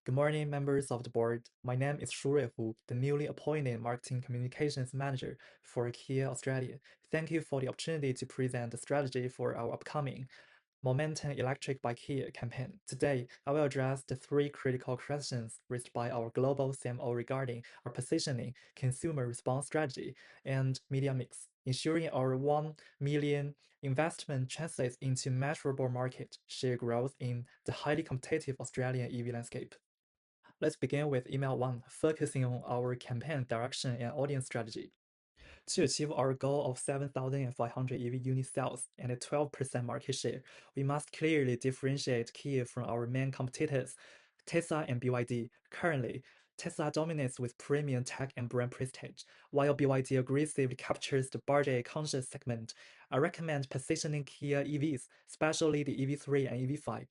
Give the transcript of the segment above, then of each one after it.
Good morning, members of the board. My name is Shurui Hu, the newly appointed Marketing Communications Manager for Kia Australia. Thank you for the opportunity to present the strategy for our upcoming Momentum Electric by Kia campaign. Today, I will address the three critical questions raised by our global CMO regarding our positioning, consumer response strategy, and media mix, ensuring our 1 million investment translates into measurable market share growth in the highly competitive Australian EV landscape. Let's begin with email 1, focusing on our campaign direction and audience strategy. To achieve our goal of 7,500 EV unit sales and a 12% market share, we must clearly differentiate Kia from our main competitors, Tesla and BYD. Currently, Tesla dominates with premium tech and brand prestige, while BYD aggressively captures the budget-conscious segment. I recommend positioning Kia EVs, especially the EV3 and EV5,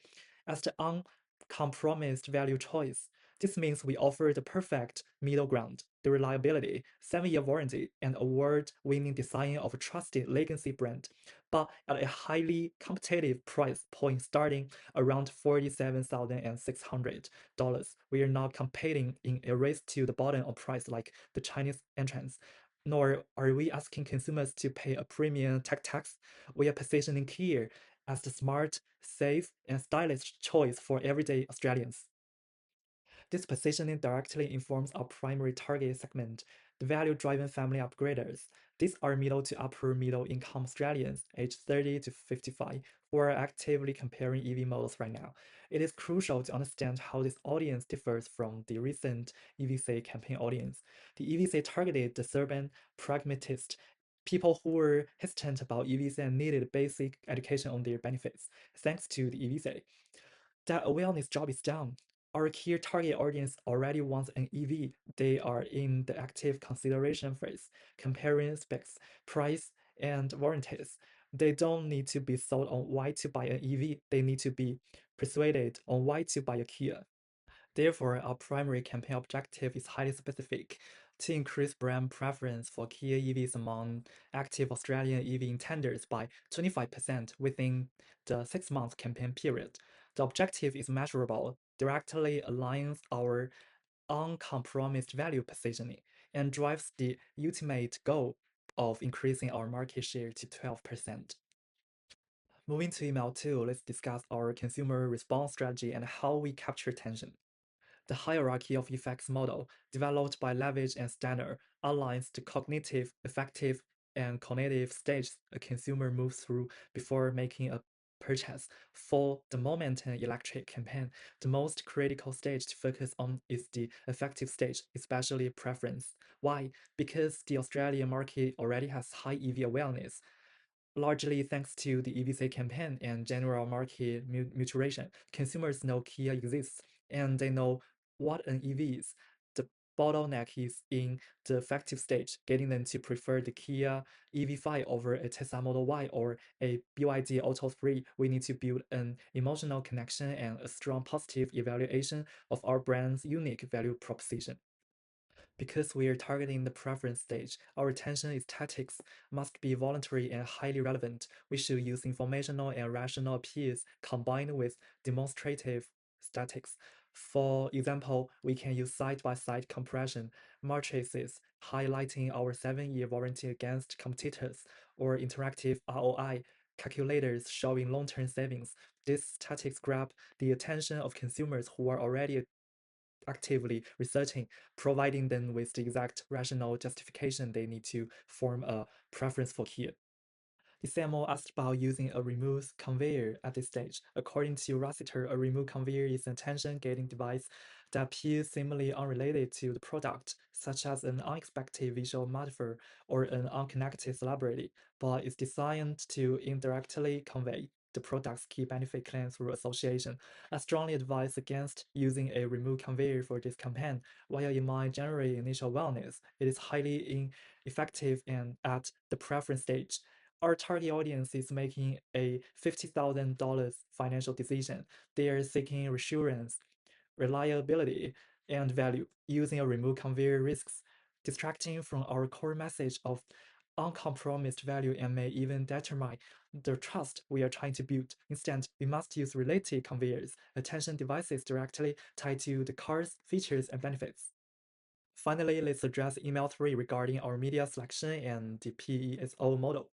as the uncompromised value choice. This means we offer the perfect middle ground, the reliability, 7-year warranty, and award-winning design of a trusted legacy brand, but at a highly competitive price point starting around $47,600. We are not competing in a race to the bottom of price like the Chinese entrants, nor are we asking consumers to pay a premium tech tax. We are positioning Kia as the smart, safe, and stylish choice for everyday Australians. This positioning directly informs our primary target segment, the value-driven family upgraders. These are middle to upper middle income Australians aged 30 to 55 who are actively comparing EV models right now. It is crucial to understand how this audience differs from the recent EVC campaign audience. The EVC targeted the urban pragmatist, people who were hesitant about EVs and needed basic education on their benefits. Thanks to the EVC, that awareness job is done. Our key target audience already wants an EV. They are in the active consideration phase, comparing specs, price, and warranties. They don't need to be sold on why to buy an EV. They need to be persuaded on why to buy a Kia. Therefore, our primary campaign objective is highly specific to increase brand preference for Kia EVs among active Australian EV intenders by 25% within the 6-month campaign period. The objective is measurable, directly aligns our uncompromised value positioning, and drives the ultimate goal of increasing our market share to 12%. Moving to email 2, let's discuss our consumer response strategy and how we capture attention. The hierarchy of effects model, developed by Levitt and Steiner, outlines the cognitive, affective, and cognitive stages a consumer moves through before making a purchase. For the Momentum Electric campaign, the most critical stage to focus on is the affective stage, especially preference. Why? Because the Australian market already has high EV awareness, largely thanks to the EVC campaign and general market maturation. Consumers know Kia exists, and they know what an EV is. The bottleneck is in the effective stage, getting them to prefer the Kia EV5 over a Tesla Model Y or a BYD Auto 3. We need to build an emotional connection and a strong positive evaluation of our brand's unique value proposition. Because we are targeting the preference stage, our attention tactics must be voluntary and highly relevant. We should use informational and rational appeals combined with demonstrative statistics. For example, we can use side-by-side comparison matrices highlighting our 7-year warranty against competitors or interactive ROI calculators showing long-term savings. These statistics grab the attention of consumers who are already actively researching, providing them with the exact rational justification they need to form a preference for Kia. The CMO asked about using a remote conveyor at this stage. According to Rossiter, a remote conveyor is an attention-getting device that appears seemingly unrelated to the product, such as an unexpected visual metaphor or an unconnected celebrity, but is designed to indirectly convey the product's key benefit claim through association. I strongly advise against using a remote conveyor for this campaign. While it might generate initial wellness, it is highly ineffective and at the preference stage. Our target audience is making a $50,000 financial decision. They are seeking reassurance, reliability, and value. Using a remote conveyor risks distracting from our core message of uncompromised value and may even determine the trust we are trying to build. Instead, we must use related conveyors, attention devices directly tied to the car's features and benefits. Finally, let's address email 3 regarding our media selection and the PESO model.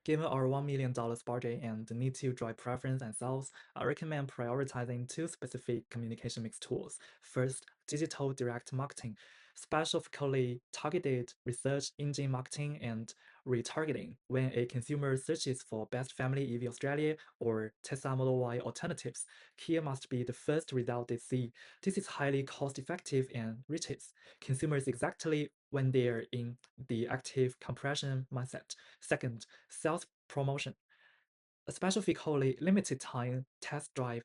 Given our $1 million budget and the need to drive preference and sales, I recommend prioritizing two specific communication mix tools. First, digital direct marketing, specifically targeted research engine marketing and retargeting. When a consumer searches for best family EV Australia or Tesla Model Y alternatives, Kia must be the first result they see. This is highly cost-effective and reaches consumers exactly when they're in the active compression mindset. Second, sales promotion, specifically limited time test drive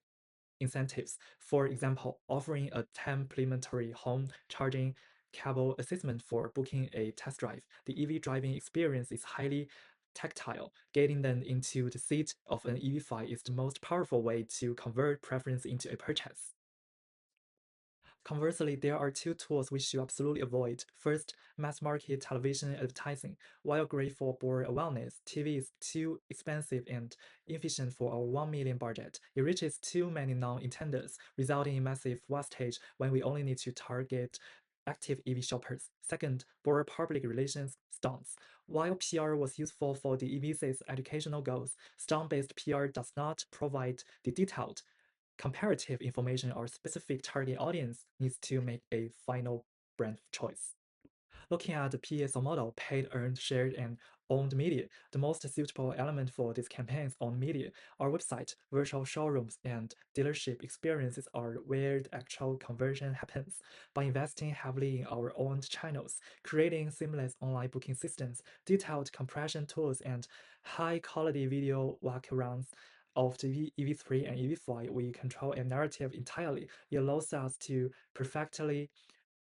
incentives. For example, offering a complimentary home charging cable assessment for booking a test drive. The EV driving experience is highly tactile. Getting them into the seat of an EV5 is the most powerful way to convert preference into a purchase. Conversely, there are two tools we should absolutely avoid. First, mass market television advertising. While great for broad awareness, TV is too expensive and inefficient for our 1 million budget. It reaches too many non-intenders, resulting in massive wastage when we only need to target active EV shoppers. Second, broad public relations stunts. While PR was useful for the EV's educational goals, stunt-based PR does not provide the detailed comparative information our specific target audience needs to make a final brand choice. Looking at the PSO model, paid, earned, shared, and owned media, the most suitable element for these campaigns on media, our website, virtual showrooms, and dealership experiences are where the actual conversion happens. By investing heavily in our owned channels, creating seamless online booking systems, detailed compression tools, and high-quality video walkarounds of the EV3 and EV5, we control a narrative entirely. It allows us to perfectly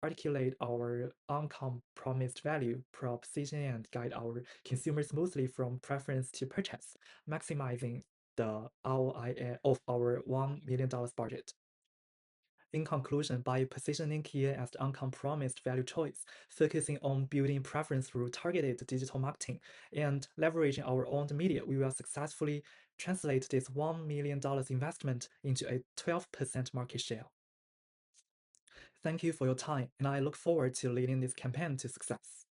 articulate our uncompromised value proposition and guide our consumers smoothly from preference to purchase, maximizing the ROI of our $1 million budget. In conclusion, by positioning Kia as the uncompromised value choice, focusing on building preference through targeted digital marketing, and leveraging our owned media, we will successfully translate this $1 million investment into a 12% market share. Thank you for your time, and I look forward to leading this campaign to success.